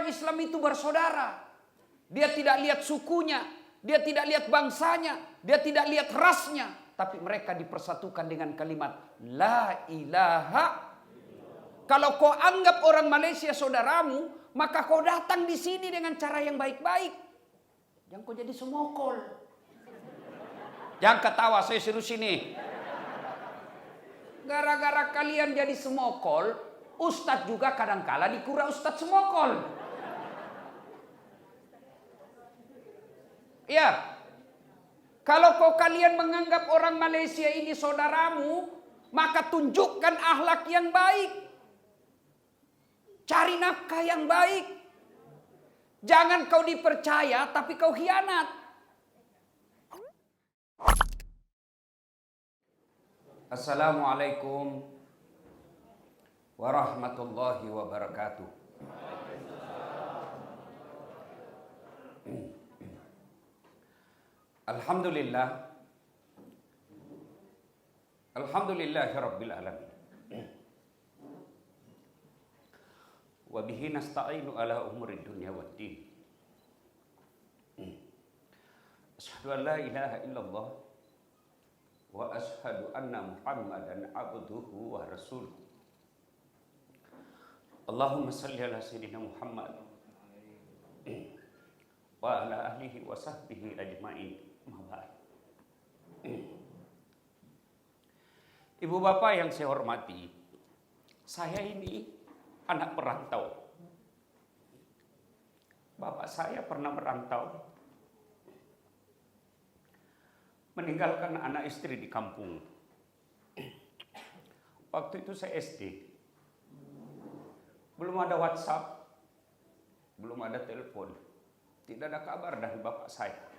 orang Islam itu bersaudara. Dia tidak lihat sukunya, dia tidak lihat bangsanya, dia tidak lihat rasnya, tapi mereka dipersatukan dengan kalimat la ilaha. Kalau kau anggap orang Malaysia saudaramu, maka kau datang di sini dengan cara yang baik-baik. Jangan kau jadi semokol. Jangan ketawa, saya serius ini. Gara-gara kalian jadi semokol, ustadz juga kadangkala dikira ustadz semokol. Ya, kalau kalian menganggap orang Malaysia ini saudaramu, maka tunjukkan akhlak yang baik. Cari nafkah yang baik. Jangan kau dipercaya tapi kau khianat. Assalamualaikum warahmatullahi wabarakatuh. Alhamdulillah. Alhamdulillahirabbil alamin. Wa bihi nasta'inu ala umurid dunya waddin. Asyhadu an la ilaha illallah wa asyhadu anna Muhammadan abduhu wa rasuluh. Allahumma salli ala sayyidina Muhammad wa ala ahlihi wa sahbihi ajma'in. Ibu bapak yang saya hormati, saya ini anak perantau. Bapak saya pernah merantau, meninggalkan anak istri di kampung. Waktu itu saya SD. Belum ada WhatsApp, belum ada telepon, tidak ada kabar dari bapak saya.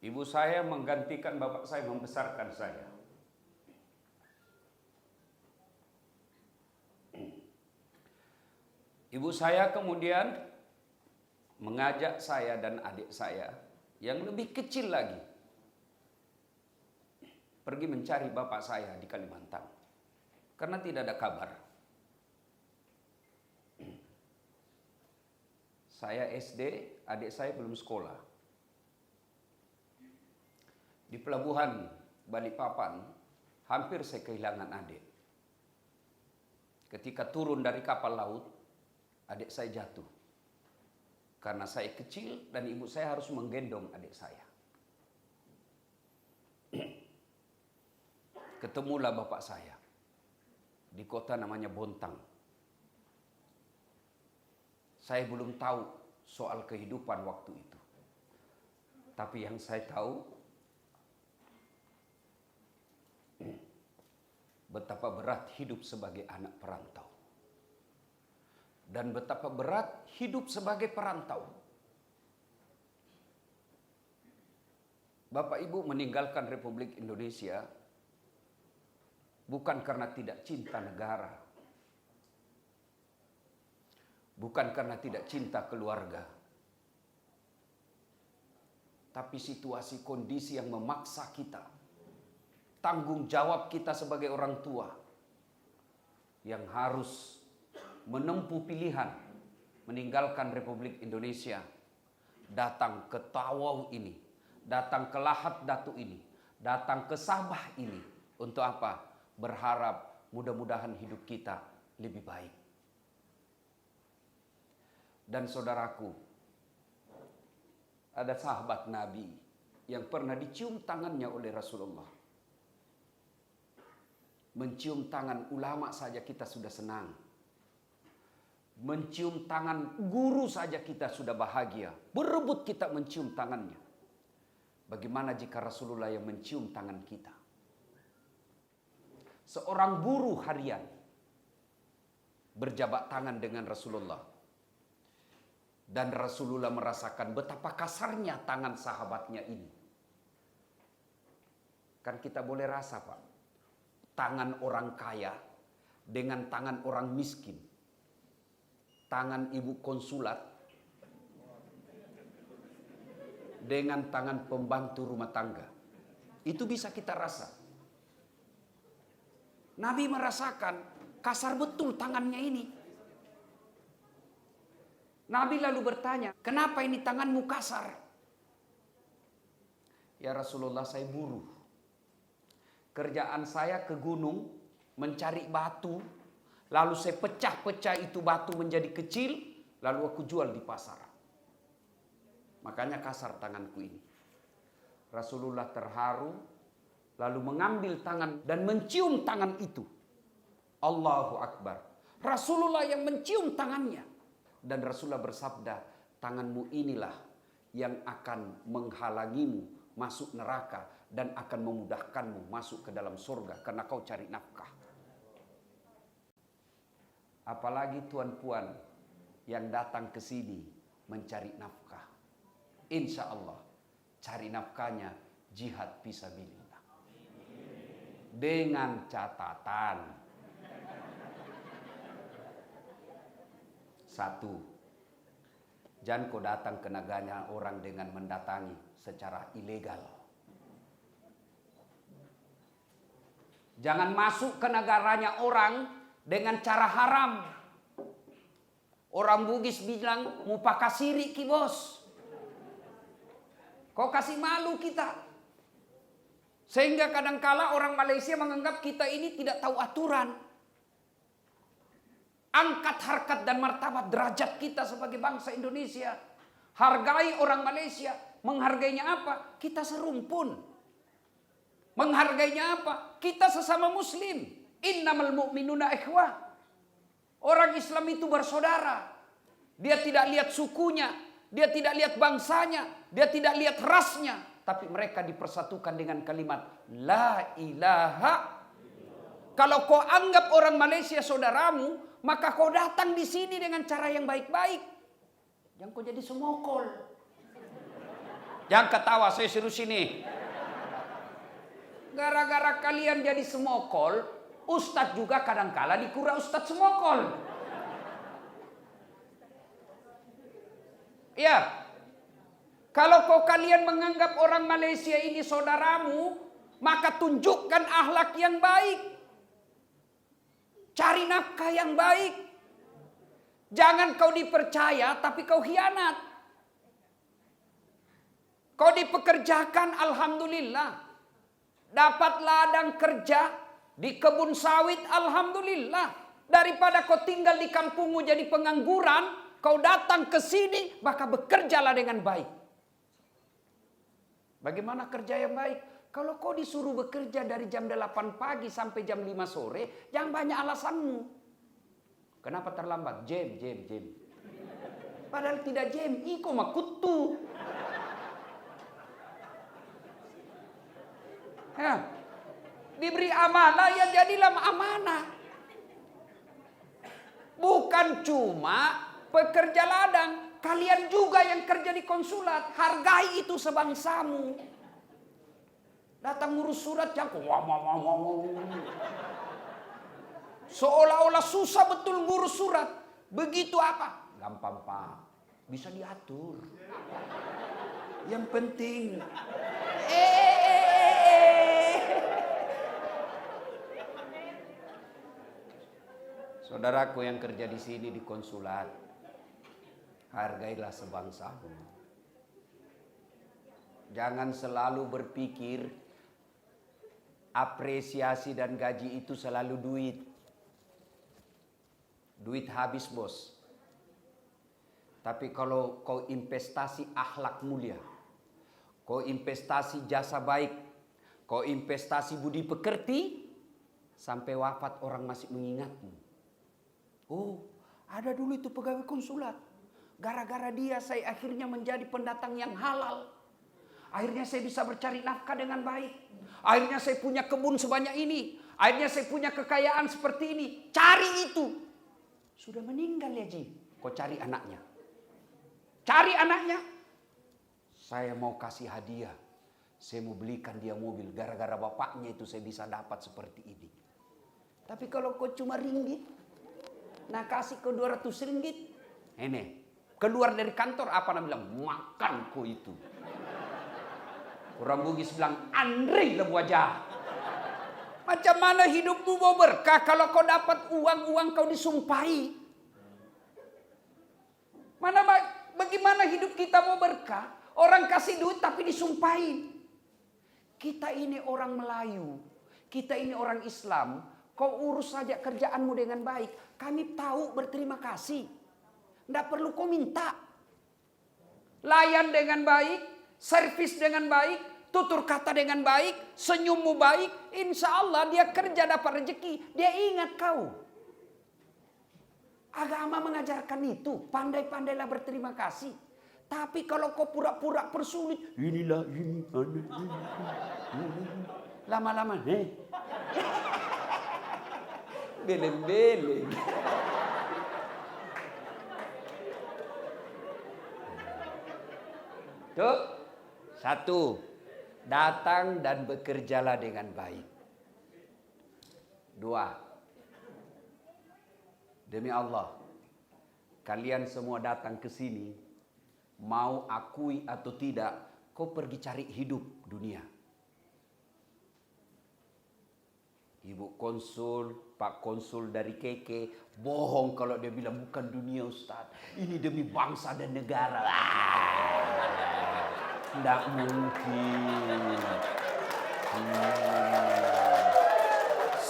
Ibu saya menggantikan bapak saya membesarkan saya. Ibu saya kemudian mengajak saya dan adik saya yang lebih kecil lagi pergi mencari bapak saya di Kalimantan karena tidak ada kabar. Saya SD, adik saya belum sekolah. Di pelabuhan Balikpapan, hampir saya kehilangan adik. Ketika turun dari kapal laut, adik saya jatuh. Karena saya kecil dan ibu saya harus menggendong adik saya. Ketemulah bapak saya di kota namanya Bontang. Saya belum tahu soal kehidupan waktu itu. Tapi yang saya tahu, betapa berat hidup sebagai anak perantau. Dan betapa berat hidup sebagai perantau. Bapak Ibu meninggalkan Republik Indonesia bukan karena tidak cinta negara. Bukan karena tidak cinta keluarga. Tapi situasi kondisi yang memaksa kita. Tanggung jawab kita sebagai orang tua. Yang harus menempuh pilihan. Meninggalkan Republik Indonesia. Datang ke Tawau ini. Datang ke Lahad Datu ini. Datang ke Sabah ini. Untuk apa? Berharap mudah-mudahan hidup kita lebih baik. Dan saudaraku, ada sahabat Nabi yang pernah dicium tangannya oleh Rasulullah. Mencium tangan ulama saja kita sudah senang. Mencium tangan guru saja kita sudah bahagia. Berebut kita mencium tangannya. Bagaimana jika Rasulullah yang mencium tangan kita? Seorang buruh harian berjabat tangan dengan Rasulullah. Dan Rasulullah merasakan betapa kasarnya tangan sahabatnya ini. Kan kita boleh rasa, Pak. Tangan orang kaya dengan tangan orang miskin. Tangan ibu konsulat dengan tangan pembantu rumah tangga. Itu bisa kita rasa. Nabi merasakan Kasar betul tangannya ini. Nabi lalu bertanya, kenapa ini tanganmu kasar? Ya Rasulullah, saya buruh. Kerjaan saya ke gunung mencari batu, lalu saya pecah-pecah itu batu menjadi kecil, lalu aku jual di pasar. Makanya kasar tanganku ini. Rasulullah terharu, lalu mengambil tangan dan mencium tangan itu. Allahu Akbar. Rasulullah yang mencium tangannya. Dan Rasulullah bersabda, tanganmu inilah yang akan menghalangimu masuk neraka dan akan memudahkanmu masuk ke dalam surga karena kau cari nafkah. Apalagi tuan-puan yang datang ke sini mencari nafkah. Insya Allah cari nafkahnya jihad fisabilillah. Dengan catatan, satu, jangan kau datang ke negaranya orang dengan mendatangi secara ilegal. Jangan masuk ke negaranya orang dengan cara haram. Orang Bugis bilang, mupakasiri ki bos. Kau kasih malu kita. Sehingga kadangkala orang Malaysia menganggap kita ini tidak tahu aturan. Angkat harkat dan martabat derajat kita sebagai bangsa Indonesia. Hargai orang Malaysia. Menghargainya apa? Kita serumpun. Menghargainya apa? Kita sesama muslim. Innamal mu'minuna ikhwah. Orang Islam itu bersaudara. Dia tidak lihat sukunya. Dia tidak lihat bangsanya. Dia tidak lihat rasnya. Tapi mereka dipersatukan dengan kalimat La ilaha. Kalau kau anggap orang Malaysia saudaramu, maka kau datang di sini dengan cara yang baik-baik. Jangan kau jadi semokol. Jangan ketawa, saya serius ini. Gara-gara kalian jadi semokol, ustadz juga kadangkala dikira ustadz semokol. Ya. Kalau kalian menganggap orang Malaysia ini saudaramu, maka tunjukkan akhlak yang baik. Cari nafkah yang baik. Jangan kau dipercaya tapi kau khianat. Kau dipekerjakan, alhamdulillah. Dapat ladang kerja di kebun sawit, alhamdulillah. Daripada kau tinggal di kampungmu jadi pengangguran, kau datang ke sini, maka bekerjalah dengan baik. Bagaimana kerja yang baik? Kalau kau disuruh bekerja dari jam 8 pagi sampai jam 5 sore, jangan banyak alasanmu. Kenapa terlambat? Jam. Padahal tidak jam, iko makutu. Ya. Diberi amanah, ya jadilah amanah. Bukan cuma pekerja ladang. Kalian juga yang kerja di konsulat, hargai itu sebangsamu. Datang ngurus surat, jangan seolah-olah susah betul ngurus surat. Begitu apa? Gampang pak, bisa diatur. Yang penting, saudaraku yang kerja di sini di konsulat, hargailah sebangsamu. Jangan selalu berpikir apresiasi dan gaji itu selalu duit. Duit habis bos. Tapi kalau kau investasi akhlak mulia, kau investasi jasa baik, kau investasi budi pekerti, sampai wafat orang masih mengingatmu. Oh, ada dulu itu pegawai konsulat. Gara-gara dia saya akhirnya menjadi pendatang yang halal. Akhirnya saya bisa bercari nafkah dengan baik. Akhirnya saya punya kebun sebanyak ini. Akhirnya saya punya kekayaan seperti ini. Cari itu. Sudah meninggal ya Ji. Kau cari anaknya. Cari anaknya. Saya mau kasih hadiah. Saya mau belikan dia mobil. Gara-gara bapaknya itu saya bisa dapat seperti ini. Tapi kalau kau cuma ringgit. Nah kasih kau 200 ringgit. Ini. Keluar dari kantor apa namanya bilang? Makan kau itu. Orang Bugis bilang, Andre lebu wajah. Macam mana hidupmu mau berkah kalau kau dapat uang kau disumpahi? Bagaimana hidup kita mau berkah? Orang kasih duit tapi disumpahin. Kita ini orang Melayu. Kita ini orang Islam. Kau urus saja kerjaanmu dengan baik. Kami tahu berterima kasih. Tidak perlu kau minta. Layan dengan baik. Servis dengan baik. Tutur kata dengan baik. Senyummu baik. Insya Allah dia kerja dapat rezeki. Dia ingat kau. Agama mengajarkan itu. Pandai-pandailah berterima kasih. Tapi kalau kau pura-pura persulit. Inilah ini. Lama-lama. Beleng-beleng. Tuh. Satu. Datang dan bekerjalah dengan baik. Dua. Demi Allah, kalian semua datang ke sini, mau akui atau tidak, kau pergi cari hidup dunia. Ibu konsul, Pak konsul dari KK, bohong kalau dia bilang bukan dunia Ustaz. Ini demi bangsa dan negara. Tidak mungkin.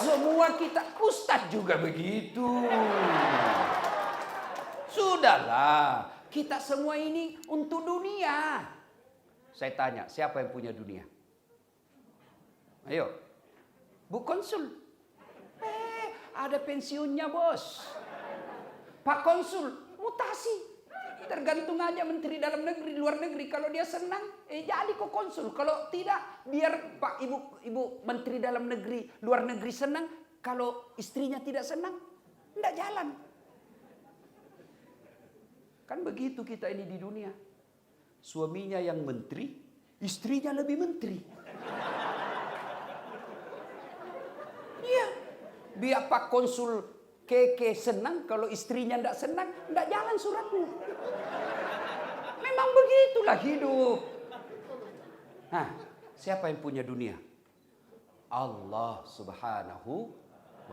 Semua kita, Ustadz juga begitu. Sudahlah, kita semua ini untuk dunia. Saya tanya, siapa yang punya dunia? Ayo, Bu Konsul. Ada pensiunnya bos. Pak Konsul, mutasi. Tergantung aja menteri dalam negeri, luar negeri. Kalau dia senang, jadi kok konsul. Kalau tidak, biar Pak Ibu menteri dalam negeri, luar negeri senang. Kalau istrinya tidak senang, tidak jalan. Kan begitu kita ini di dunia. Suaminya yang menteri, istrinya lebih menteri. Iya, biar Pak konsul Keke senang, kalau istrinya tidak senang, tidak jalan suratnya. Memang begitulah hidup. Nah, siapa yang punya dunia? Allah Subhanahu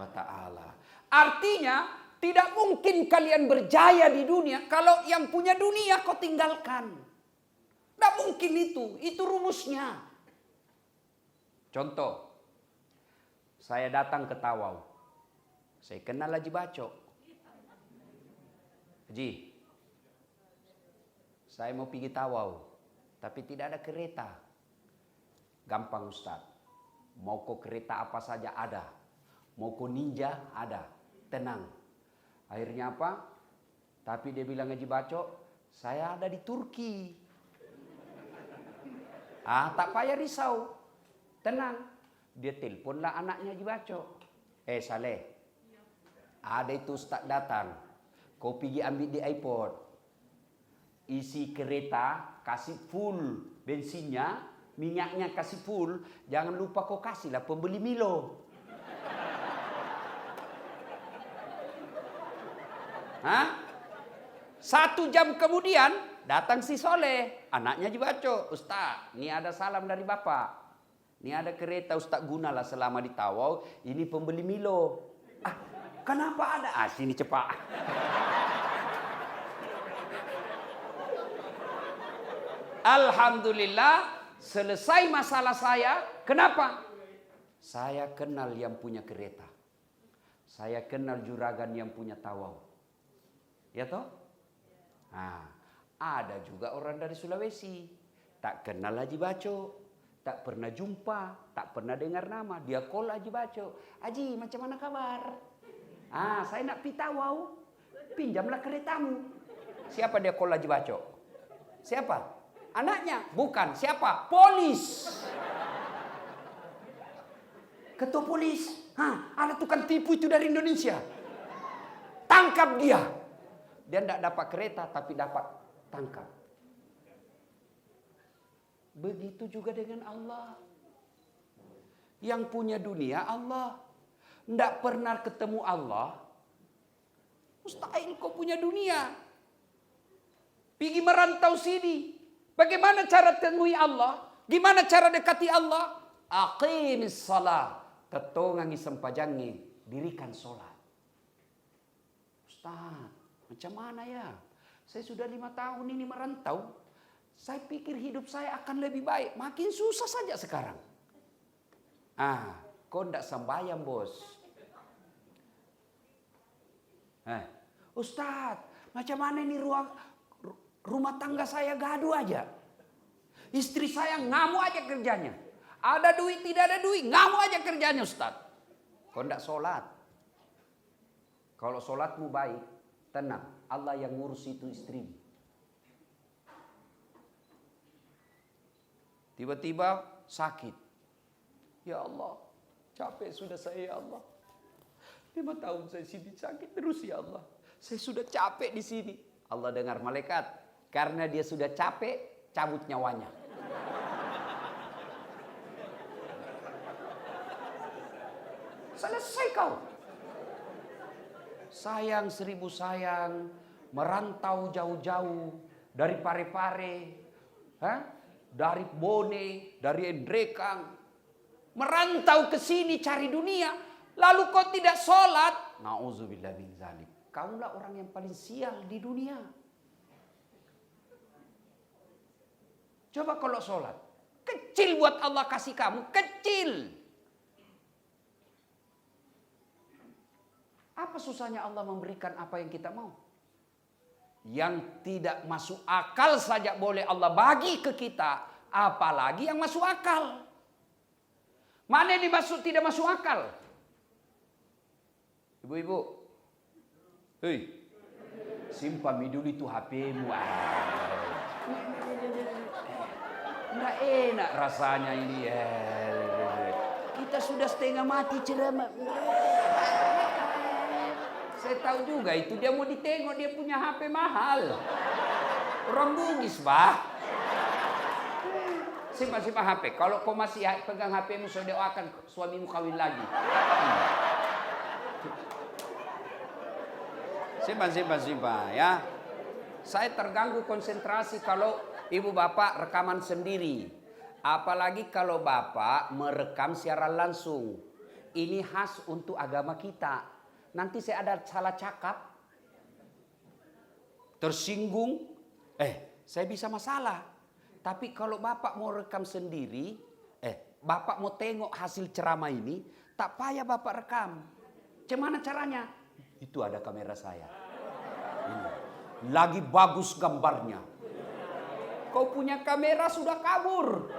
wa Ta'ala. Artinya, tidak mungkin kalian berjaya di dunia kalau yang punya dunia kau tinggalkan. Tidak mungkin itu rumusnya. Contoh, saya datang ke Tawau. Saya kenal Haji Baco. Haji, saya mau pergi Tawau, tapi tidak ada kereta. Gampang Ustaz. Mau kau kereta apa saja ada. Mau kau ninja ada. Tenang. Akhirnya apa? Tapi dia bilang Haji Baco, saya ada di Turki. Tak payah risau. Tenang. Dia teleponlah anaknya Haji Baco. Saleh. Ada itu Ustaz datang. Kau pergi ambil di airport. Isi kereta, kasih full bensinnya, minyaknya kasih full. Jangan lupa kau kasihlah pembeli Milo. Hah? 1 jam kemudian datang si Soleh, anaknya Jibaco. Ustaz, ini ada salam dari Bapak. Ini ada kereta Ustaz gunalah selama di Tawau. Ini pembeli Milo. Kenapa ada? Sini cepat. Alhamdulillah, selesai masalah saya. Kenapa? Saya kenal yang punya kereta. Saya kenal juragan yang punya Tawau. Ya toh? Ada juga orang dari Sulawesi. Tak kenal Haji Baco. Tak pernah jumpa. Tak pernah dengar nama. Dia call Haji Baco. Haji, macam mana kabar? Saya nak pergi Tawau. Pinjamlah keretamu. Siapa dia call Haji Baco? Siapa? Anaknya? Bukan. Siapa? Polis. Ketua polis. Ada tukang tipu itu dari Indonesia. Tangkap dia. Dia tidak dapat kereta tapi dapat tangkap. Begitu juga dengan Allah. Yang punya dunia Allah. Tidak pernah ketemu Allah. Mustahil kau punya dunia. Pergi merantau sini. Bagaimana cara temui Allah? Gimana cara dekati Allah? Aqimis salat. tetongangi sempajangi, dirikan sholat. Ustaz, macam mana ya? Saya sudah 5 tahun ini merantau. Saya pikir hidup saya akan lebih baik. Makin susah saja sekarang. Kau tidak sembahyang, bos. Ustaz, macam mana ini rumah tangga saya gaduh aja. Istri saya ngamuk aja kerjanya. Ada duit, tidak ada duit, ngamuk aja kerjanya, Ustaz. Kau tidak sholat. Kalau sholatmu baik, tenang. Allah yang ngurus itu istri. Tiba-tiba sakit. Ya Allah, capek sudah saya, ya Allah. 5 tahun saya sini sakit terus, ya Allah. Saya sudah capek di sini. Allah dengar malaikat. Karena dia sudah capek, cabut nyawanya. Selesai kau. Sayang 1000 sayang. Merantau jauh-jauh. Dari Parepare. Dari Bone. Dari Endrekang. Merantau ke sini cari dunia. Lalu kau tidak sholat. Na'udzubillah min dzalik. Kaulah orang yang paling sial di dunia. Coba kalau sholat. Kecil buat Allah kasih kamu. Kecil. Apa susahnya Allah memberikan apa yang kita mau? Yang tidak masuk akal saja boleh Allah bagi ke kita. Apalagi yang masuk akal. Mana yang dimaksud tidak masuk akal? Ibu-ibu. Hei. Simpan dulu itu HP-mu. Nggak enak rasanya ini. Kita sudah setengah mati ceramah. Saya tahu juga itu dia mau ditengok, dia punya HP mahal. Orang Bugis, bah. Simpan HP. Kalau kau masih pegang HP-mu, saya doakan suamimu kawin lagi. Simpan ya. Saya terganggu konsentrasi kalau ibu bapak rekaman sendiri. Apalagi kalau bapak merekam secara langsung. Ini khas untuk agama kita. Nanti saya ada salah cakap, tersinggung, saya bisa masalah. Tapi kalau bapak mau rekam sendiri, bapak mau tengok hasil ceramah ini, tak payah bapak rekam. Gimana caranya? Itu ada kamera saya. Ini. Lagi bagus gambarnya. Kau punya kamera sudah kabur.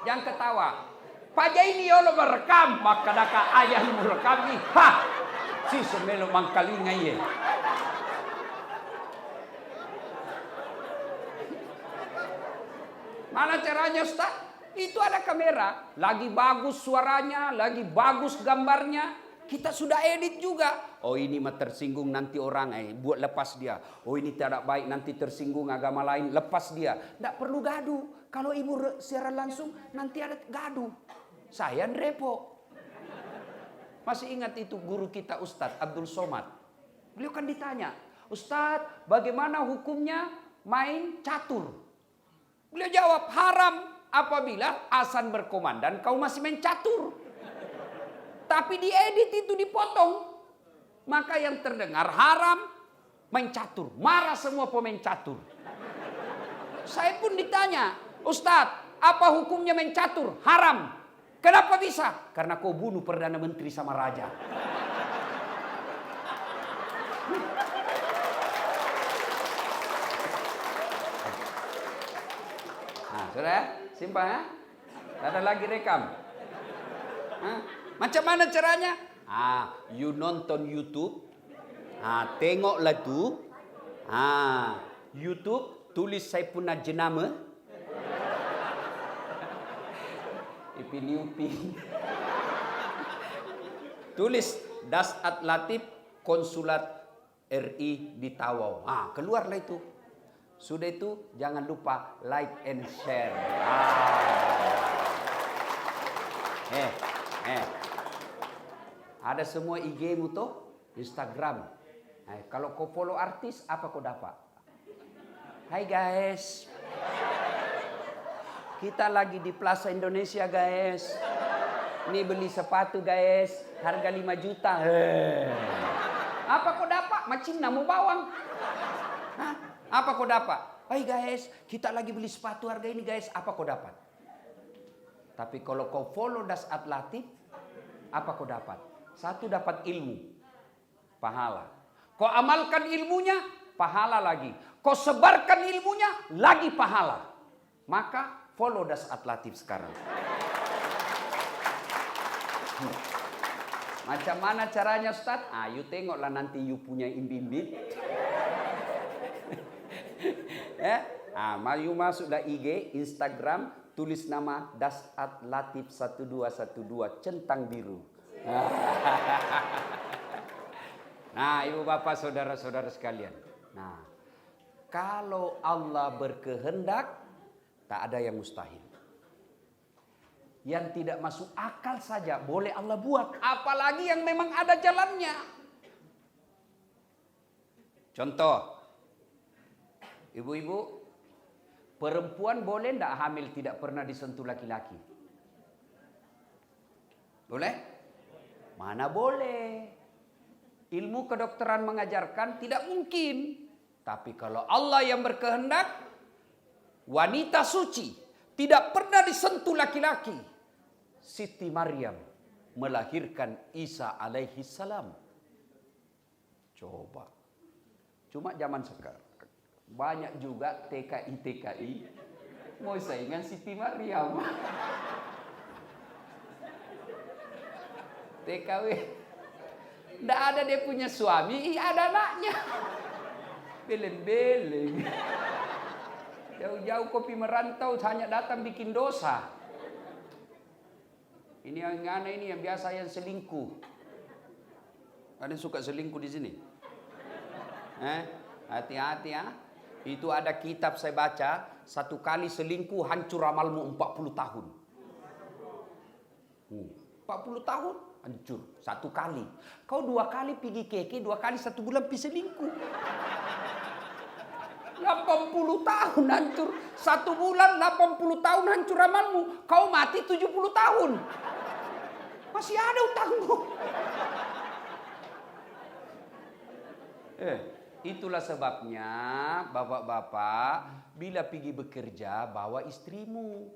Jangan ketawa. Paja ini yolo merekam, maka daka ayah merekam nih. Si semelo mangkalinga ye. Mana caranya, Ustaz? Itu ada kamera, lagi bagus suaranya, lagi bagus gambarnya. Kita sudah edit juga. Oh ini mah tersinggung nanti orang, buat lepas dia. Oh ini tidak baik nanti tersinggung agama lain, lepas dia. Tidak perlu gaduh. Kalau ibu secara langsung nanti ada gaduh. Saya repot. Masih ingat itu guru kita Ustadz Abdul Somad. Beliau kan ditanya, Ustadz bagaimana hukumnya main catur? Beliau jawab haram apabila azan berkumandang kau masih main catur. Tapi diedit itu dipotong. Maka yang terdengar haram main catur. Marah semua pemain catur. Saya pun ditanya, Ustadz, apa hukumnya main catur? Haram. Kenapa bisa? Karena kau bunuh Perdana Menteri sama Raja. Nah, sudah ya? Simpan ya? Ada lagi rekam. Macam mana caranya? You nonton YouTube. Tengoklah tu. YouTube tulis saya punya jenama. Ipin Upin. Tulis Dasat Latif Konsulat RI di Tawau. Keluarlah itu. Sudah itu jangan lupa like and share. Ada semua IG-mu tuh, Instagram. Kalau kau follow artis, apa kau dapat? Hai guys. Kita lagi di Plaza Indonesia guys. Ini beli sepatu guys, harga 5 juta. Apa kau dapat? Macam namu bawang. Hah? Apa kau dapat? Hai guys, kita lagi beli sepatu harga ini guys. Apa kau dapat? Tapi kalau kau follow Das'at Latif, apa kau dapat? Satu, dapat ilmu, pahala. Kau amalkan ilmunya, pahala lagi. Kau sebarkan ilmunya, lagi pahala. Maka follow Das'at Latif sekarang. Macam mana caranya Ustaz? You tengoklah nanti you punya imbi-imbi. You masuklah IG, Instagram, tulis nama Das'at Latif 1212 centang biru. Nah, ibu bapak saudara-saudara sekalian. Nah, kalau Allah berkehendak, tak ada yang mustahil. Yang tidak masuk akal saja boleh Allah buat. Apalagi yang memang ada jalannya. Contoh. Ibu-ibu, perempuan boleh tidak hamil tidak pernah disentuh laki-laki? Boleh? Mana boleh. Ilmu kedokteran mengajarkan tidak mungkin. Tapi kalau Allah yang berkehendak, wanita suci tidak pernah disentuh laki-laki. Siti Maryam melahirkan Isa alaihi salam. Coba. Cuma zaman sekarang banyak juga TKI mau saingan Siti Maryam. TKW. Nggak ada dia punya suami, ada anaknya. Beleng-beleng. Jauh-jauh kopi merantau hanya datang bikin dosa. Ini yang aneh, ini yang biasa yang selingkuh. Ada yang suka selingkuh di sini? Hati-hati ya. Itu ada kitab saya baca, 1 kali selingkuh hancur amalmu 40 tahun. 40 tahun hancur 1 kali. Kau 2 kali pergi keke, 2 kali 1 bulan pergi selingkuh. 80 tahun hancur. 1 bulan 80 tahun hancur amalmu. Kau mati 70 tahun. Masih ada utangmu. Itulah sebabnya bapak-bapak bila pergi bekerja bawa istrimu.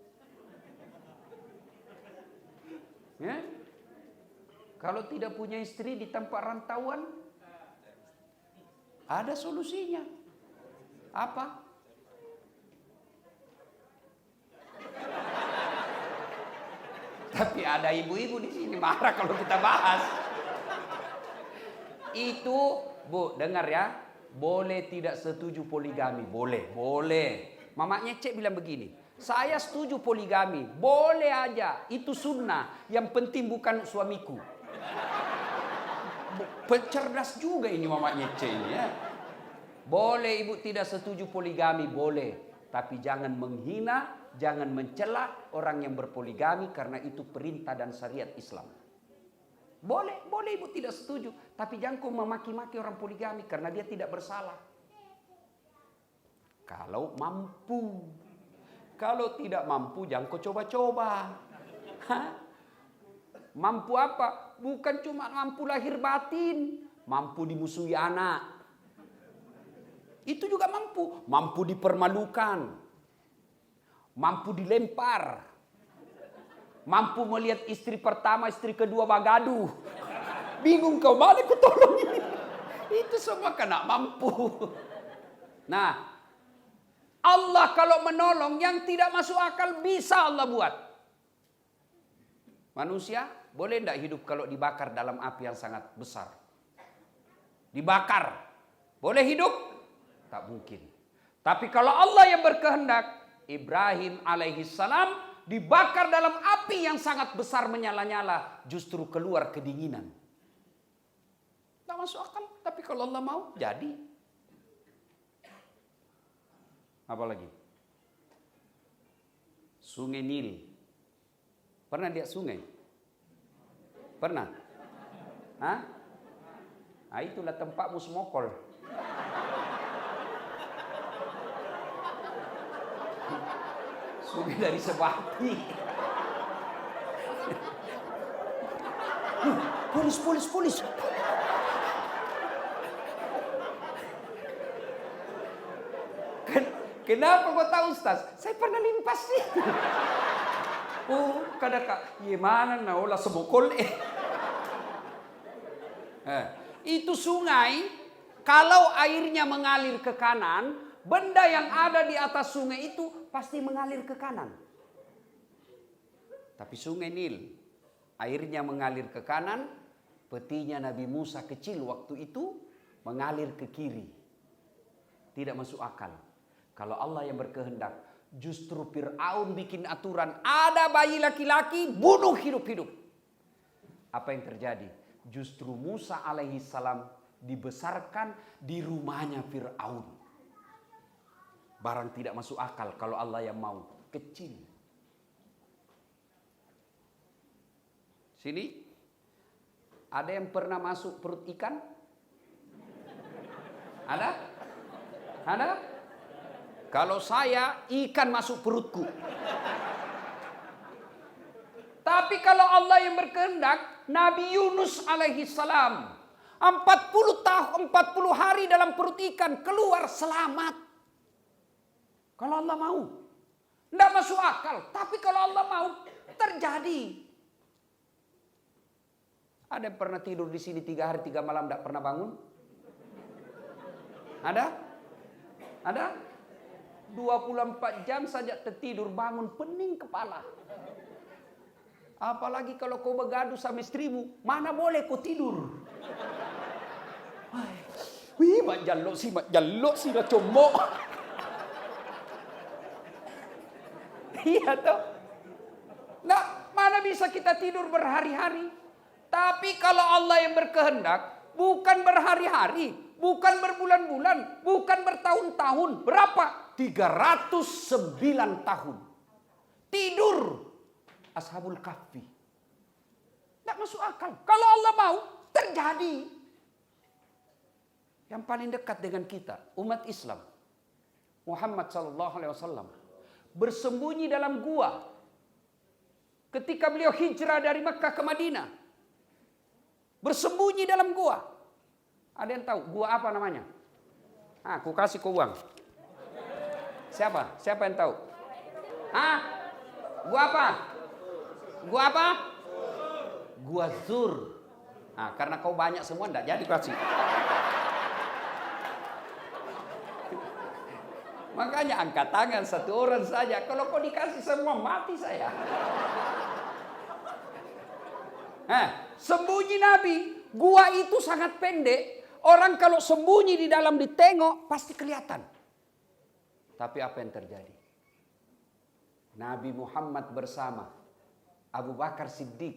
Kalau tidak punya istri di tempat rantauan, ada solusinya. Apa? Tapi ada ibu-ibu di sini marah kalau kita bahas. Itu, Bu, dengar ya. Boleh tidak setuju poligami? Boleh, boleh. Mamanya Cek bilang begini, saya setuju poligami, boleh aja. Itu sunnah. Yang penting bukan suamiku. Cerdas juga ini mamanya Cek ini ya. Boleh ibu tidak setuju poligami, boleh. Tapi jangan menghina, jangan mencela orang yang berpoligami karena itu perintah dan syariat Islam. Boleh ibu tidak setuju. Tapi jangan kau memaki-maki orang poligami karena dia tidak bersalah. Kalau mampu. Kalau tidak mampu jangan kau coba-coba. Mampu apa? Bukan cuma mampu lahir batin. Mampu dimusuhi anak. Itu juga mampu. Mampu dipermalukan. Mampu dilempar. Mampu melihat istri pertama, istri kedua bagaduh. Bingung kau, mana ku tolong ini. Itu semua kena mampu. Nah, Allah kalau menolong yang tidak masuk akal bisa Allah buat. Manusia boleh tidak hidup kalau dibakar dalam api yang sangat besar? Dibakar. Boleh hidup? Tak mungkin. Tapi kalau Allah yang berkehendak, Ibrahim alaihi salam dibakar dalam api yang sangat besar menyala-nyala, justru keluar kedinginan. Tak masuk akal, tapi kalau Allah mau, jadi. Apa lagi? Sungai Nil. Pernah lihat sungai? Pernah? Hah? Nah, itulah tempatmu semokol. Sungai dari Sebati. Polis. Kenapa kau tahu Ustaz? Saya pernah limpas sih. Oh, kadang-kadang gimana olah sebokol itu sungai, kalau airnya mengalir ke kanan, benda yang ada di atas sungai itu pasti mengalir ke kanan. Tapi sungai Nil, airnya mengalir ke kanan, petinya Nabi Musa kecil waktu itu mengalir ke kiri. Tidak masuk akal. Kalau Allah yang berkehendak, justru Fir'aun bikin aturan, ada bayi laki-laki, bunuh hidup-hidup. Apa yang terjadi? Justru Musa alaihissalam dibesarkan di rumahnya Fir'aun. Barang tidak masuk akal kalau Allah yang mau. Kecil. Sini. Ada yang pernah masuk perut ikan? Ada? Kalau saya, ikan masuk perutku. Tapi kalau Allah yang berkehendak, Nabi Yunus alaihissalam 40 hari dalam perut ikan, keluar selamat. Kalau Allah mau. Tidak masuk akal. Tapi kalau Allah mau, terjadi. Ada yang pernah tidur di sini 3 hari 3 malam tidak pernah bangun? Ada? 24 jam saja tertidur, bangun pening kepala. Apalagi kalau kau bergaduh sama istrimu, mana boleh kau tidur? Wih, mak jalok sih dah comok. Iya toh? Nah, mana bisa kita tidur berhari-hari? Tapi kalau Allah yang berkehendak, bukan berhari-hari, bukan berbulan-bulan, bukan bertahun-tahun. Berapa? 309 tahun. Tidur. Ashabul Kahfi. Tidak masuk akal. Kalau Allah mau, terjadi. Yang paling dekat dengan kita, umat Islam, Muhammad SAW, bersembunyi dalam gua. Ketika beliau hijrah dari Mekah ke Madinah. Bersembunyi dalam gua. Ada yang tahu gua apa namanya? Aku kasih kau uang. Siapa yang tahu? Gua apa? Gua Zur. Karena kau banyak semua enggak jadi kasih. Makanya angkat tangan 1 orang saja. Kalau kau dikasih semua, mati saya. Sembunyi Nabi. Gua itu sangat pendek. Orang kalau sembunyi di dalam ditengok, pasti kelihatan. Tapi apa yang terjadi? Nabi Muhammad bersama Abu Bakar Siddiq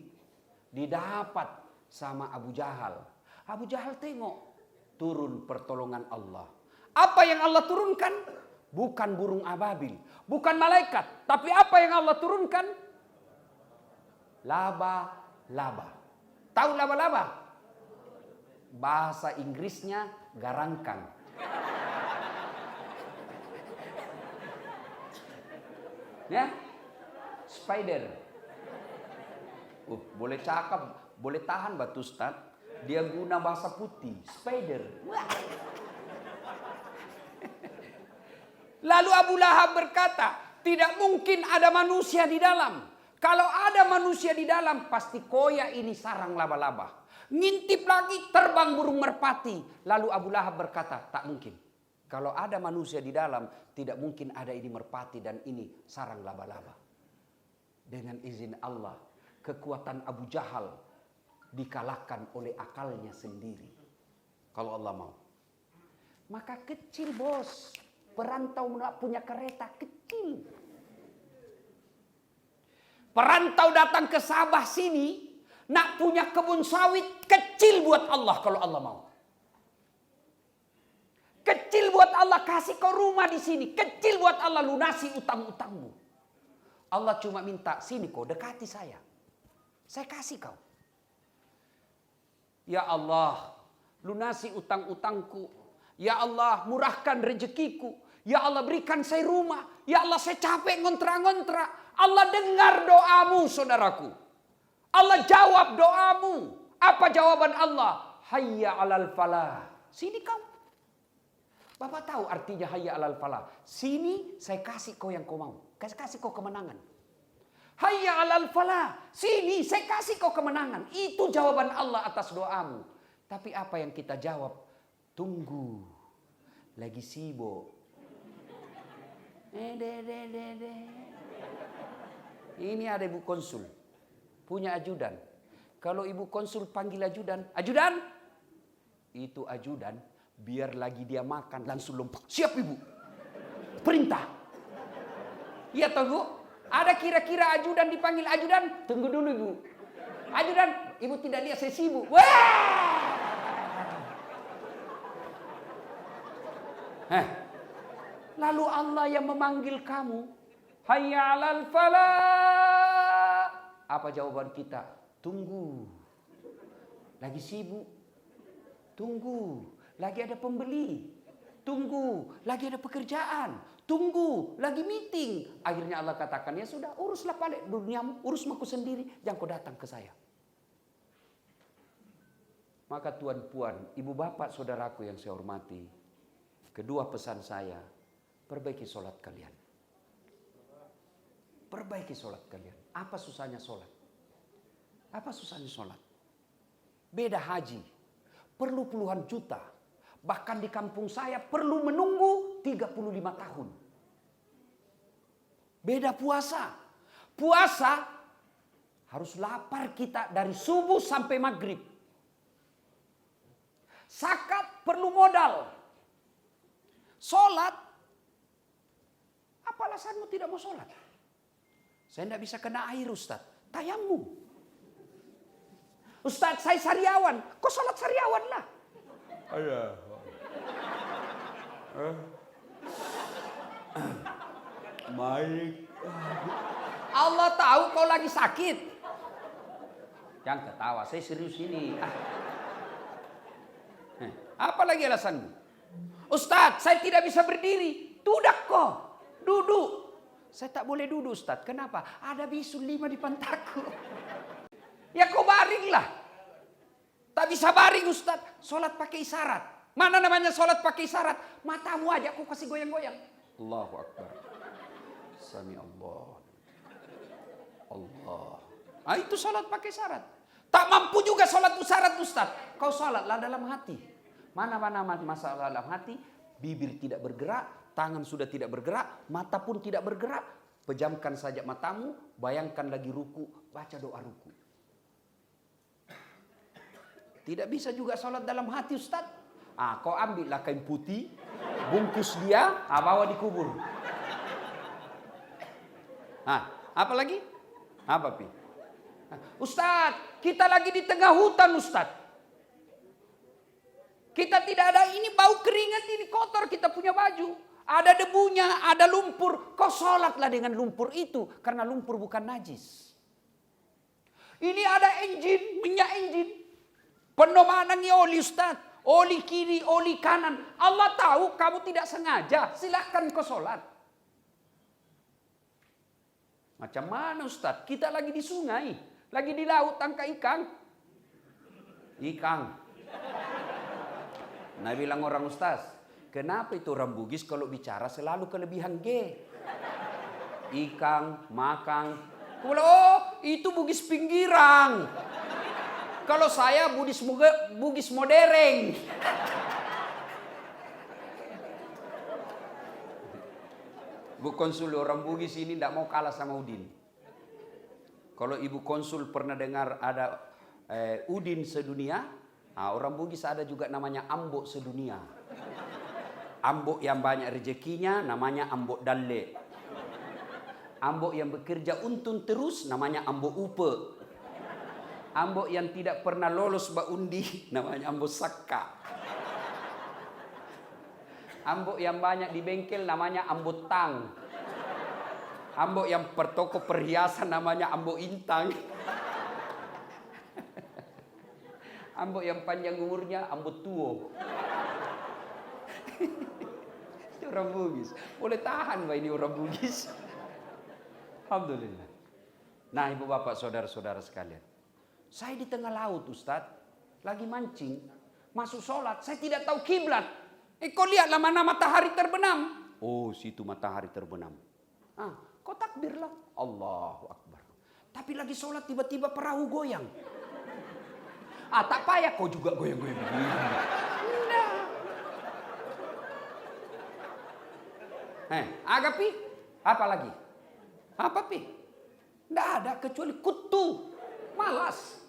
didapat sama Abu Jahal. Abu Jahal tengok, turun pertolongan Allah. Apa yang Allah turunkan? Bukan burung ababil, bukan malaikat. Tapi apa yang Allah turunkan? Laba-laba. Tahu laba-laba? Bahasa Inggrisnya garangkang. Ya, spider. Boleh cakap, boleh tahan batu Ustaz. Dia guna bahasa putih, spider. Lalu Abu Lahab berkata, tidak mungkin ada manusia di dalam. Kalau ada manusia di dalam, pasti koya ini sarang laba-laba. Ngintip lagi, terbang burung merpati. Lalu Abu Lahab berkata, tak mungkin. Kalau ada manusia di dalam, tidak mungkin ada ini merpati dan ini sarang laba-laba. Dengan izin Allah, kekuatan Abu Jahal dikalahkan oleh akalnya sendiri. Kalau Allah mau. Maka kecil bos. Perantau punya kereta kecil. Perantau datang ke Sabah sini, nak punya kebun sawit kecil buat Allah kalau Allah mau. Kecil buat Allah kasih kau rumah di sini. Kecil buat Allah lunasi utang-utangmu. Allah cuma minta, sini kau dekati saya. Saya kasih kau. Ya Allah, lunasi utang-utangku. Ya Allah, murahkan rezekiku. Ya Allah, berikan saya rumah. Ya Allah, saya capek ngontra-ngontra. Allah dengar doamu, saudaraku. Allah jawab doamu. Apa jawaban Allah? Hayya 'alal falah. Sini kau. Bapak tahu artinya hayya 'alal falah. Sini saya kasih kau yang kau mau. Kasih kau kemenangan. Hayya 'alal falah. Sini saya kasih kau kemenangan. Itu jawaban Allah atas doamu. Tapi apa yang kita jawab? Tunggu. Lagi sibuk. Ini ada ibu konsul. Punya ajudan. Kalau ibu konsul panggil ajudan. Ajudan. Itu ajudan. Biar lagi dia makan. Langsung lompat. Siap ibu. Perintah. Iya tunggu. Ada kira-kira ajudan dipanggil ajudan. Tunggu dulu ibu. Ajudan. Ibu tidak lihat saya sibuk. Wah. Lalu Allah yang memanggil kamu. Hayya 'alal falah. Apa jawaban kita? Tunggu. Lagi sibuk. Tunggu. Lagi ada pembeli. Tunggu. Lagi ada pekerjaan. Tunggu. Lagi meeting. Akhirnya Allah katakan, ya sudah, uruslah balik duniamu. Urus aku sendiri. Jangan kau datang ke saya. Maka tuan-puan, ibu bapak, saudaraku yang saya hormati. Kedua pesan saya, perbaiki sholat kalian. Perbaiki sholat kalian. Apa susahnya sholat? Apa susahnya sholat? Beda haji. Perlu puluhan juta. Bahkan di kampung saya perlu menunggu 35 tahun. Beda puasa. Puasa harus lapar kita dari subuh sampai maghrib. Zakat perlu modal. Sholat, apa alasanmu tidak mau sholat? Saya tidak bisa kena air Ustaz. Tayamum. Ustaz, saya sariawan. Kok sholat sariawan lah? Ayah. Baik. Allah tahu kau lagi sakit. Jangan ketawa, saya serius ini. Apa lagi alasanmu? Ustaz, saya tidak bisa berdiri. Duduk kok. Duduk. Saya tak boleh duduk Ustaz. Kenapa? Ada bisul 5 di pantatku. Ya kau baringlah. Tak bisa baring Ustaz. Sholat pakai isyarat. Mana namanya sholat pakai isyarat? Matamu aja kau kasih goyang-goyang. Allahu Akbar. Sami Allah. Allah. Ah, itu sholat pakai isyarat. Tak mampu juga sholat isyarat Ustaz. Kau sholatlah dalam hati. Mana-mana masalah dalam hati, bibir tidak bergerak, tangan sudah tidak bergerak, mata pun tidak bergerak. Pejamkan saja matamu, bayangkan lagi ruku, baca doa ruku. Tidak bisa juga sholat dalam hati Ustaz. Kau ambillah kain putih, bungkus dia, bawa dikubur. Apa lagi? Apa pi? Ustaz, kita lagi di tengah hutan Ustaz. Kita tidak ada, ini bau keringat, ini kotor, kita punya baju. Ada debunya, ada lumpur. Kau sholatlah dengan lumpur itu. Karena lumpur bukan najis. Ini ada engine, minyak engine. Penemanannya oli Ustaz. Oli kiri, oli kanan. Allah tahu kamu tidak sengaja. Silahkan kau sholat. Macam mana Ustaz? Kita lagi di sungai. Lagi di laut tangkap ikan. Ikan. Nah bilang orang Ustaz, kenapa itu orang Bugis kalau bicara selalu kelebihan G? Ikan, makan. Oh itu Bugis pinggiran. Kalau saya Bugis modern. Bu Konsul orang Bugis ini tidak mau kalah sama Udin. Kalau Ibu Konsul pernah dengar ada Udin sedunia. Orang Bugis ada juga namanya Ambok sedunia. Ambok yang banyak rezekinya namanya Ambok Dalle. Ambok yang bekerja untung terus namanya Ambok Upe. Ambok yang tidak pernah lolos undi namanya Ambok Sakka. Ambok yang banyak di bengkel namanya Ambok Tang. Ambok yang pertoko perhiasan namanya Ambok Intang. Ambok yang panjang umurnya Ambok Tuo. Itu Orang Bugis. Boleh tahan Pak ini orang Bugis. Alhamdulillah. Nah ibu bapak saudara-saudara sekalian. Saya di tengah laut Ustadz. Lagi mancing. Masuk sholat. Saya tidak tahu kiblat. Kau lihatlah mana matahari terbenam. Oh situ matahari terbenam. Kau takbirlah. Allahu Akbar. Tapi lagi sholat tiba-tiba perahu goyang. Tak payah kau juga goyang-goyang begini. Agak pi, apa lagi? Apa pi? Nggak ada kecuali kutu, malas.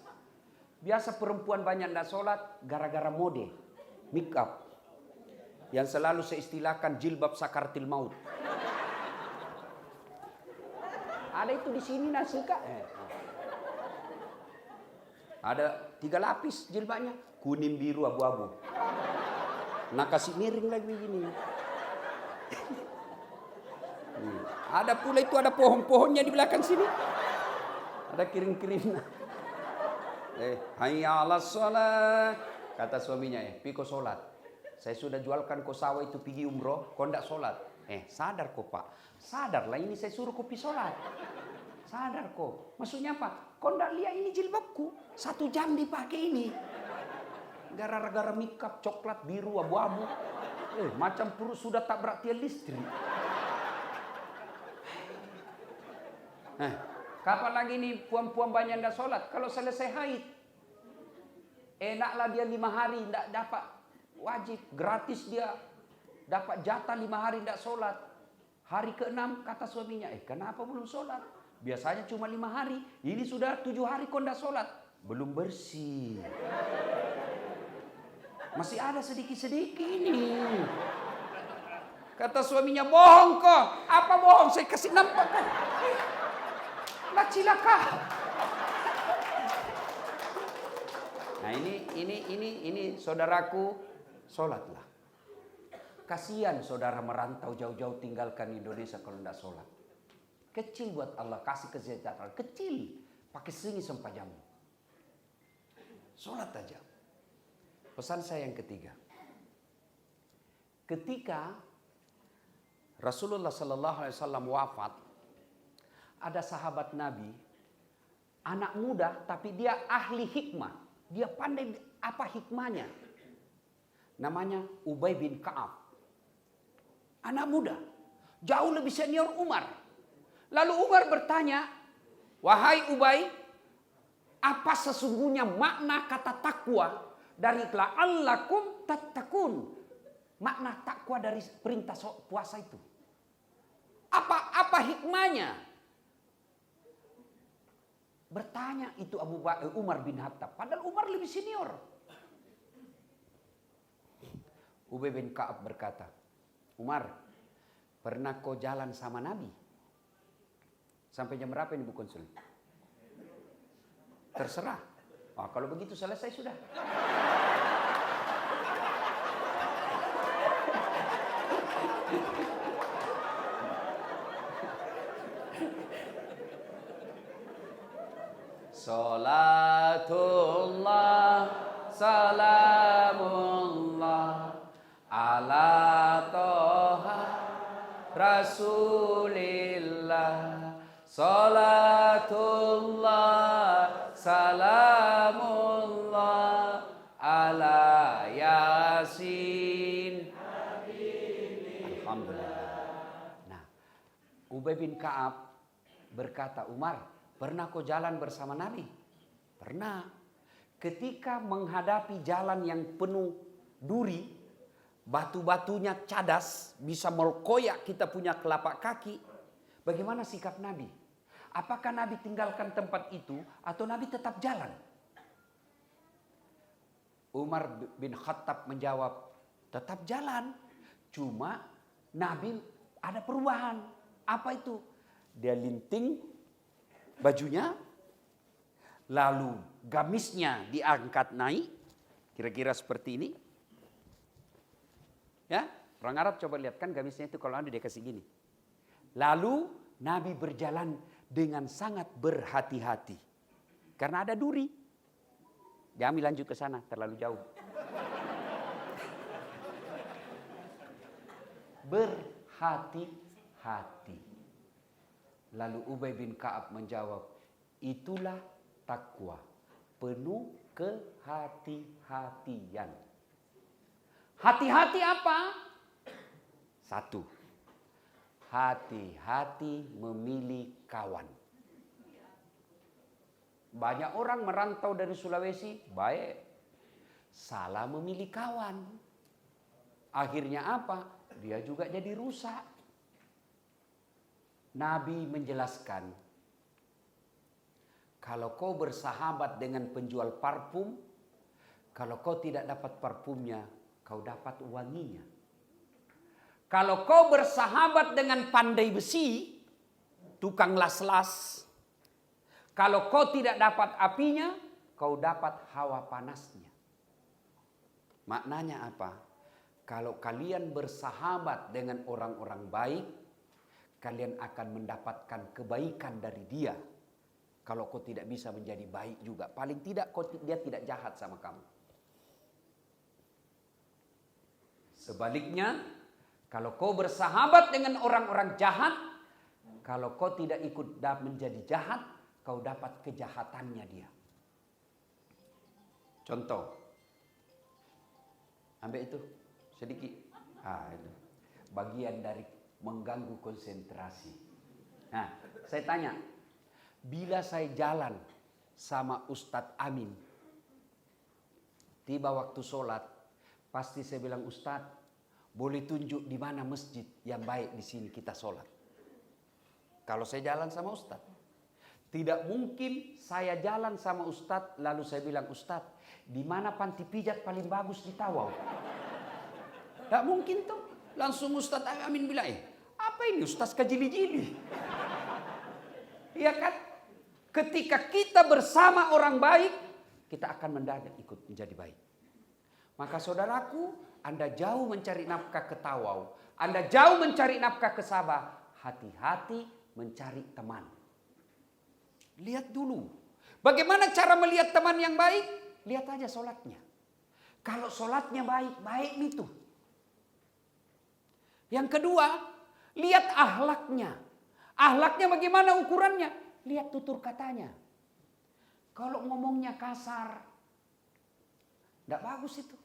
Biasa perempuan banyak nggak sholat gara-gara mode, make up. Yang selalu saya istilahkan jilbab sakartil maut. Ada itu di sini nasi kak. Ada 3 lapis jilbabnya, kuning, biru, abu-abu. Nah kasih miring lagi begini. Ada pula itu ada pohon-pohonnya di belakang sini. Ada kiring-kiring. Hayya 'alas shalah. Kata suaminya, piko sholat. Saya sudah jualkan kau sawah itu pergi umroh, kau ndak sholat. Sadar kau pak. Sadarlah ini saya suruh kau pergi sholat. Sadar kau. Maksudnya apa? Kau ndak lihat ini jilbabku. 1 jam dipakai ini. Gara-gara makeup coklat, biru, abu-abu. Macam perut sudah tak berarti listrik. Kapan lagi nih puan-puan banyak ndak sholat? Kalau selesai haid. Enaklah dia 5 hari ndak dapat wajib. Gratis dia. Dapat jatah 5 hari ndak sholat. Hari ke-6 kata suaminya, kenapa belum sholat? Biasanya cuma 5 hari. Ini sudah 7 hari kau ndak sholat. Belum bersih. Masih ada sedikit-sedikit ini. Kata suaminya, bohong kok. Apa bohong? Saya kasih nampak kok. Lah cilaka. Nah ini saudaraku, sholatlah. Kasihan saudara merantau jauh-jauh tinggalkan Indonesia kalau tidak sholat. Kecil buat Allah, kasih kesejahteraan. Kecil, pakai seringi sempajamu. Sholat aja. Pesan saya yang ketiga. Ketika Rasulullah SAW wafat, ada sahabat Nabi, anak muda tapi dia ahli hikmah. Dia pandai apa hikmahnya. Namanya Ubay bin Ka'ab. Anak muda, jauh lebih senior Umar. Lalu Umar bertanya, wahai Ubay, apa sesungguhnya makna kata takwa dari la'allakum tattaqun? Makna takwa dari perintah puasa itu. Apa hikmahnya? Bertanya itu Umar bin Khattab. Padahal Umar lebih senior. Ubay bin Ka'ab berkata, Umar, pernah kau jalan sama Nabi? Sampai jam berapa ini Bu Konsul? Terserah. Kalau begitu selesai sudah. Salatullah, salamullah, ala toha rasulillah. Salatullah, salamullah, ala yasin. Alhamdulillah. Nah, Ubay bin Ka'ab berkata, Umar, pernah kau jalan bersama Nabi? Pernah. Ketika menghadapi jalan yang penuh duri, batu-batunya cadas, bisa mekoyak kita punya telapak kaki. Bagaimana sikap Nabi? Apakah Nabi tinggalkan tempat itu atau Nabi tetap jalan? Umar bin Khattab menjawab, tetap jalan. Cuma Nabi ada perubahan. Apa itu? Dia linting bajunya, lalu gamisnya diangkat naik, kira-kira seperti ini. Ya, orang Arab coba lihat kan gamisnya itu kalau ada dia kasih gini. Lalu Nabi berjalan dengan sangat berhati-hati karena ada duri. Jangan lanjut ke sana, terlalu jauh. berhati-hati. Lalu Ubay bin Ka'ab menjawab, itulah takwa, penuh kehati-hatian. Hati-hati apa? Satu, hati-hati memilih kawan. Banyak orang merantau dari Sulawesi, baik. Salah memilih kawan. Akhirnya apa? Dia juga jadi rusak. Nabi menjelaskan, kalau kau bersahabat dengan penjual parfum, kalau kau tidak dapat parfumnya, kau dapat wanginya. Kalau kau bersahabat dengan pandai besi, tukang las-las, kalau kau tidak dapat apinya, kau dapat hawa panasnya. Maknanya apa? Kalau kalian bersahabat dengan orang-orang baik, kalian akan mendapatkan kebaikan dari dia. Kalau kau tidak bisa menjadi baik juga, paling tidak dia tidak jahat sama kamu. Sebaliknya, kalau kau bersahabat dengan orang-orang jahat, kalau kau tidak ikut menjadi jahat, kau dapat kejahatannya dia. Contoh, ambil itu sedikit. Itu bagian dari mengganggu konsentrasi. Nah, saya tanya, bila saya jalan sama Ustadz Amin, tiba waktu sholat, pasti saya bilang, Ustadz, boleh tunjuk di mana masjid yang baik di sini kita sholat. Kalau saya jalan sama Ustadz. Tidak mungkin saya jalan sama Ustadz, lalu saya bilang, Ustadz, di mana panti pijat paling bagus di Tawau? Tidak mungkin tuh. Langsung Ustadz Amin bilang, apa ini Ustadz kejili-jili? Iya kan? Ketika kita bersama orang baik, kita akan mendadak ikut menjadi baik. Maka saudaraku, Anda jauh mencari nafkah ke Tawau, Anda jauh mencari nafkah ke Sabah, hati-hati mencari teman. Lihat dulu. Bagaimana cara melihat teman yang baik? Lihat aja sholatnya. Kalau sholatnya baik, baik itu. Yang kedua, lihat akhlaknya. Akhlaknya bagaimana ukurannya? Lihat tutur katanya. Kalau ngomongnya kasar, tidak bagus itu.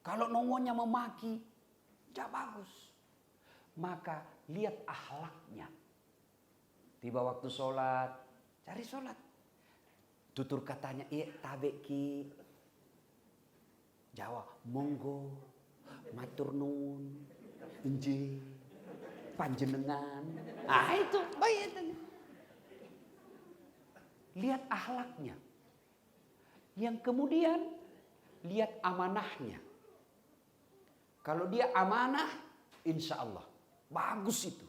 Kalau ngomongnya memaki, tidak bagus. Maka lihat akhlaknya. Tiba waktu sholat, cari sholat. Tutur katanya, tabe ki. Jawa, monggo, matur nuwun, enje, panjenengan. Itu baik. Lihat akhlaknya. Yang kemudian, lihat amanahnya. Kalau dia amanah, insya Allah, bagus itu.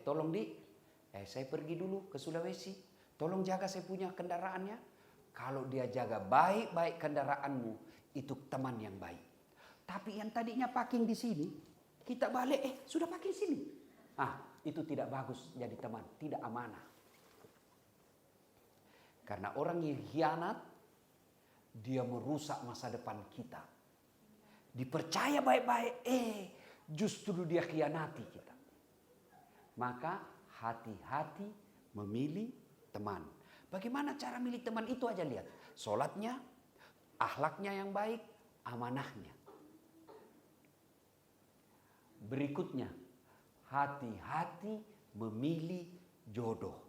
Tolong saya pergi dulu ke Sulawesi. Tolong jaga saya punya kendaraannya. Kalau dia jaga baik-baik kendaraanmu, itu teman yang baik. Tapi yang tadinya parking di sini, kita balik, sudah parking sini. Itu tidak bagus jadi teman, tidak amanah. Karena orang yang khianat, dia merusak masa depan kita. Dipercaya baik-baik, justru dia khianati kita. Maka hati-hati memilih teman. Bagaimana cara milih teman itu aja lihat. Sholatnya, akhlaknya yang baik, amanahnya. Berikutnya, hati-hati memilih jodoh.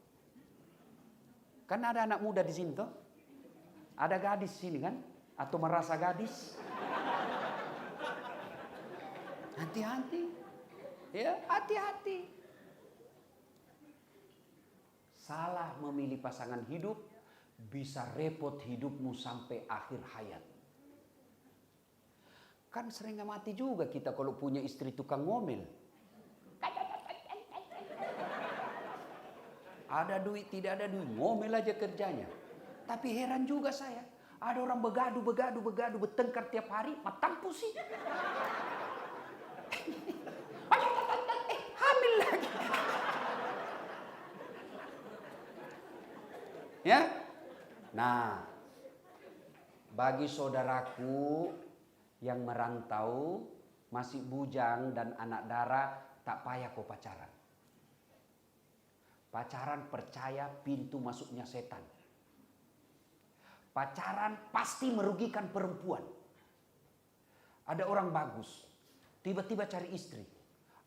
Kan ada anak muda di sini toh? Ada gadis sini kan? Atau merasa gadis? Hati-hati. Ya, hati-hati. Salah memilih pasangan hidup bisa repot hidupmu sampai akhir hayat. Kan sering mati juga kita kalau punya istri tukang ngomel. Ada duit, tidak ada duit, ngomel aja kerjanya. Tapi heran juga saya, ada orang begadu, bertengkar tiap hari, matampu sih. Hamil lagi. Ya? Nah, bagi saudaraku yang merantau, masih bujang dan anak darah, tak payah kau pacaran. Pacaran percaya pintu masuknya setan. Pacaran pasti merugikan perempuan. Ada orang bagus, tiba-tiba cari istri.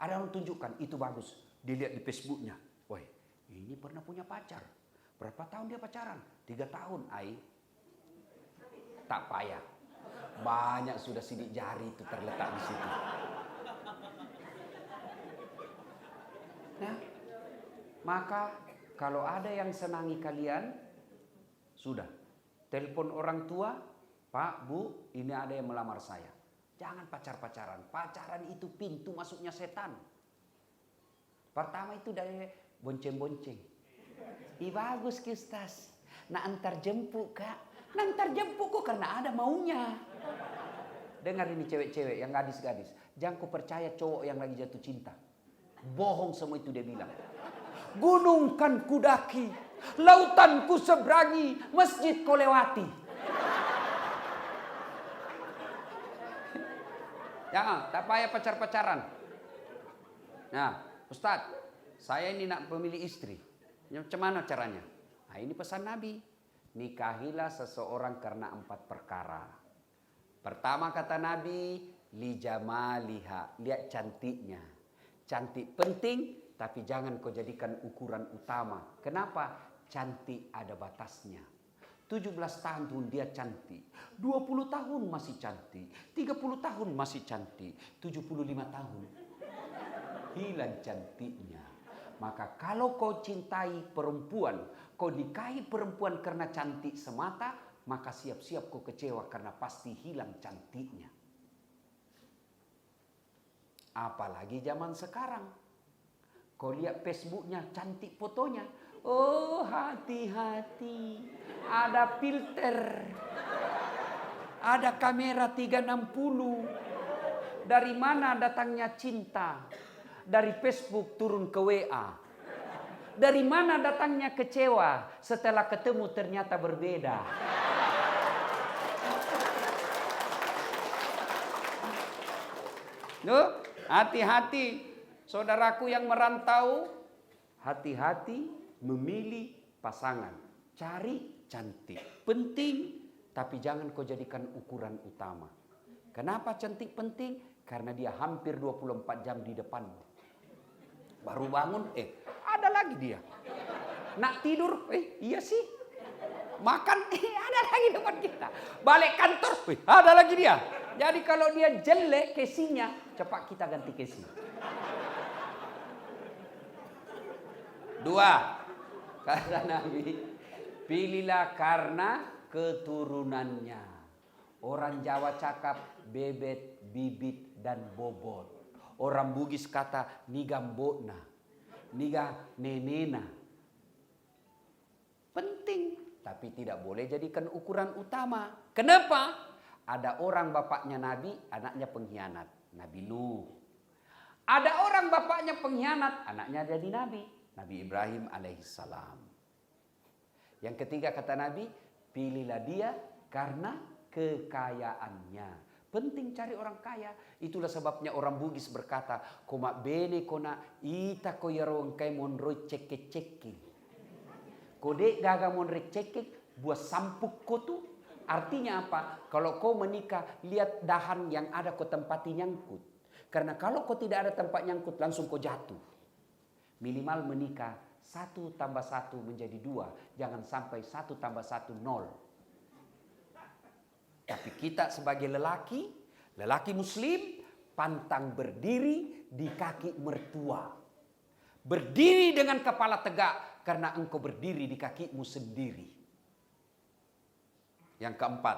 Ada orang tunjukkan, itu bagus. Dilihat di Facebooknya. Woi, ini pernah punya pacar. Berapa tahun dia pacaran? 3 tahun, ai. Tak payah. Banyak sudah sidik jari itu terletak di situ. Nah, maka kalau ada yang senangi kalian, sudah. Telepon orang tua, Pak, Bu, ini ada yang melamar saya. Jangan pacar-pacaran. Pacaran itu pintu masuknya setan. Pertama itu dari bonceng-bonceng. Ih bagus ki Ustaz. Nah antar jemput kak. Nah antar jemput kok karena ada maunya. Dengar ini cewek-cewek yang gadis-gadis. Jangan kau percaya cowok yang lagi jatuh cinta. Bohong semua itu dia bilang. Gunung kan kudaki. Lautan ku seberangi. Masjid kau lewati. Jangan, tak payah pacar-pacaran. Nah, Ustadz, saya ini nak memilih istri. Macam mana caranya? Nah, ini pesan Nabi. Nikahilah seseorang karena 4 perkara. Pertama kata Nabi, li jamaliha, lihat cantiknya. Cantik penting, tapi jangan kau jadikan ukuran utama. Kenapa? Cantik ada batasnya. 17 tahun dia cantik, 20 tahun masih cantik, 30 tahun masih cantik, 75 tahun hilang cantiknya. Maka kalau kau cintai perempuan, kau nikahi perempuan karena cantik semata, maka siap-siap kau kecewa karena pasti hilang cantiknya. Apalagi zaman sekarang. Kau lihat Facebooknya cantik fotonya. Oh hati-hati, ada filter, ada kamera 360. Dari mana datangnya cinta? Dari Facebook turun ke WA. Dari mana datangnya kecewa? Setelah ketemu ternyata berbeda. Loh, hati-hati, saudaraku yang merantau, hati-hati. Memilih pasangan, cari cantik, penting, tapi jangan kau jadikan ukuran utama. Kenapa cantik penting? Karena dia hampir 24 jam di depanmu. Baru bangun, ada lagi dia. Nak tidur, iya sih. Makan, ada lagi depan kita. Balik kantor, ada lagi dia. Jadi kalau dia jelek casingnya, cepat kita ganti casing. 2. Kata Nabi, pilihlah karena keturunannya. Orang Jawa cakap bebet, bibit, dan bobot. Orang Bugis kata niga mbokna, niga nenena. Penting, tapi tidak boleh jadikan ukuran utama. Kenapa? Ada orang bapaknya Nabi, anaknya pengkhianat. Nabi Nuh. Ada orang bapaknya pengkhianat, anaknya jadi Nabi. Nabi Ibrahim alaihissalam. Yang ketiga kata Nabi, pilihlah dia karena kekayaannya. Penting cari orang kaya. Itulah sebabnya orang Bugis berkata, koma bene kona ita ko yarong kai monroi cekek-cekek. Kode gaga monroi cekek buat sampuk ko tu. Artinya apa? Kalau kau menikah, lihat dahan yang ada kau tempati nyangkut. Karena kalau kau tidak ada tempat nyangkut, langsung kau jatuh. Minimal menikah 1 tambah 1 menjadi 2. Jangan sampai 1 tambah 1 0. Tapi kita sebagai lelaki muslim, pantang berdiri di kaki mertua. Berdiri dengan kepala tegak karena engkau berdiri di kakimu sendiri. Yang keempat,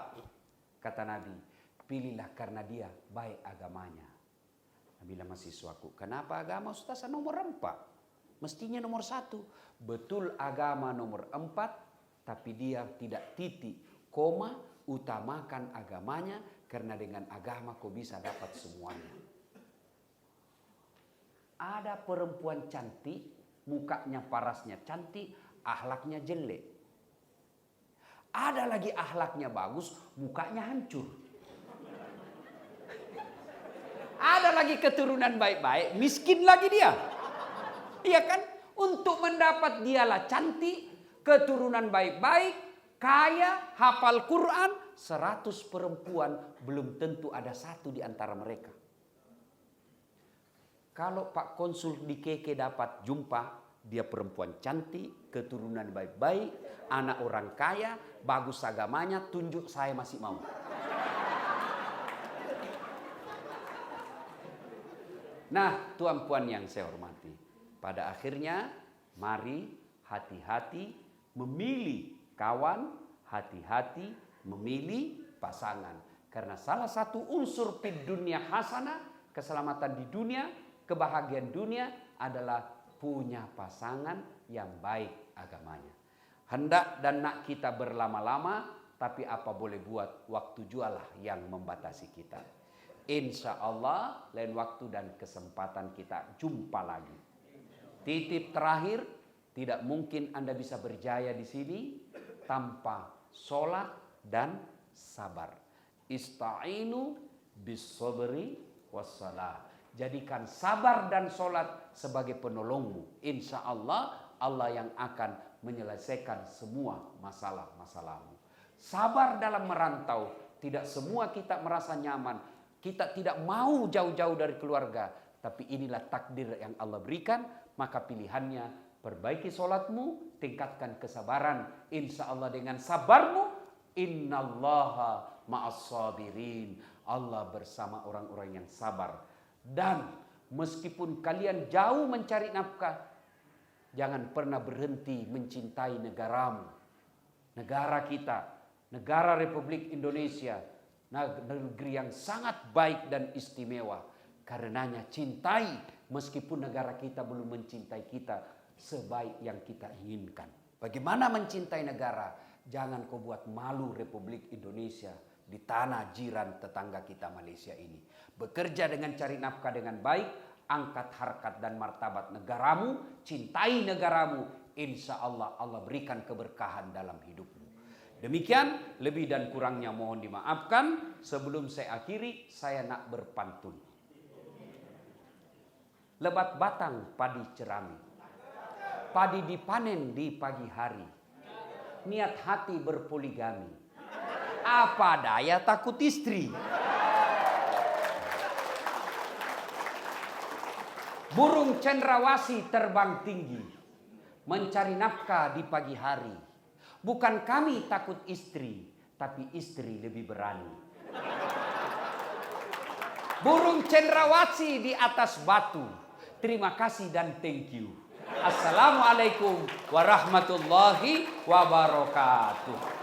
kata Nabi, pilihlah karena dia baik agamanya. Nabi bilang mahasiswaku, kenapa agama Ustaz nomor 4? Mestinya nomor 1. Betul agama nomor 4, tapi dia tidak titik, koma, utamakan agamanya, karena dengan agama kau bisa dapat semuanya. Ada perempuan cantik, mukanya parasnya cantik, akhlaknya jelek. Ada lagi akhlaknya bagus, mukanya hancur. Ada lagi keturunan baik-baik, miskin lagi dia. Iya kan? Untuk mendapat dialah cantik, keturunan baik-baik, kaya, hafal Quran, 100 perempuan belum tentu ada satu di antara mereka. Kalau Pak Konsul di KK dapat jumpa, dia perempuan cantik, keturunan baik-baik, anak orang kaya, bagus agamanya, tunjuk saya masih mau. Nah, tuan puan yang saya hormati, pada akhirnya mari hati-hati memilih kawan, hati-hati memilih pasangan. Karena salah satu unsur fid dunya hasanah, keselamatan di dunia, kebahagiaan dunia adalah punya pasangan yang baik agamanya. Hendak dan nak kita berlama-lama, tapi apa boleh buat, waktu jualah yang membatasi kita. Insya Allah lain waktu dan kesempatan kita jumpa lagi. Titip terakhir, tidak mungkin Anda bisa berjaya di sini tanpa sholat dan sabar. Ista'inu bis sabri wassalah. Jadikan sabar dan sholat sebagai penolongmu. Insya Allah, Allah yang akan menyelesaikan semua masalah-masalahmu. Sabar dalam merantau. Tidak semua kita merasa nyaman. Kita tidak mau jauh-jauh dari keluarga. Tapi inilah takdir yang Allah berikan. Maka pilihannya, perbaiki sholatmu, tingkatkan kesabaran. Insya Allah dengan sabarmu, innallaha ma'as sabirin. Allah bersama orang-orang yang sabar. Dan meskipun kalian jauh mencari nafkah, jangan pernah berhenti mencintai negaramu. Negara kita, negara Republik Indonesia, negeri yang sangat baik dan istimewa. Karenanya cintai meskipun negara kita belum mencintai kita sebaik yang kita inginkan. Bagaimana mencintai negara? Jangan kau buat malu Republik Indonesia di tanah jiran tetangga kita Malaysia ini. Bekerja dengan cari nafkah dengan baik, angkat harkat dan martabat negaramu, cintai negaramu. Insya Allah, Allah berikan keberkahan dalam hidupmu. Demikian, lebih dan kurangnya mohon dimaafkan. Sebelum saya akhiri, saya nak berpantun. Lebat batang padi cerami, padi dipanen di pagi hari, niat hati berpoligami, apa daya takut istri. Burung cendrawasih terbang tinggi, mencari nafkah di pagi hari. Bukan kami takut istri, tapi istri lebih berani. Burung cendrawasih di atas batu. Terima kasih dan thank you. Assalamualaikum warahmatullahi wabarakatuh.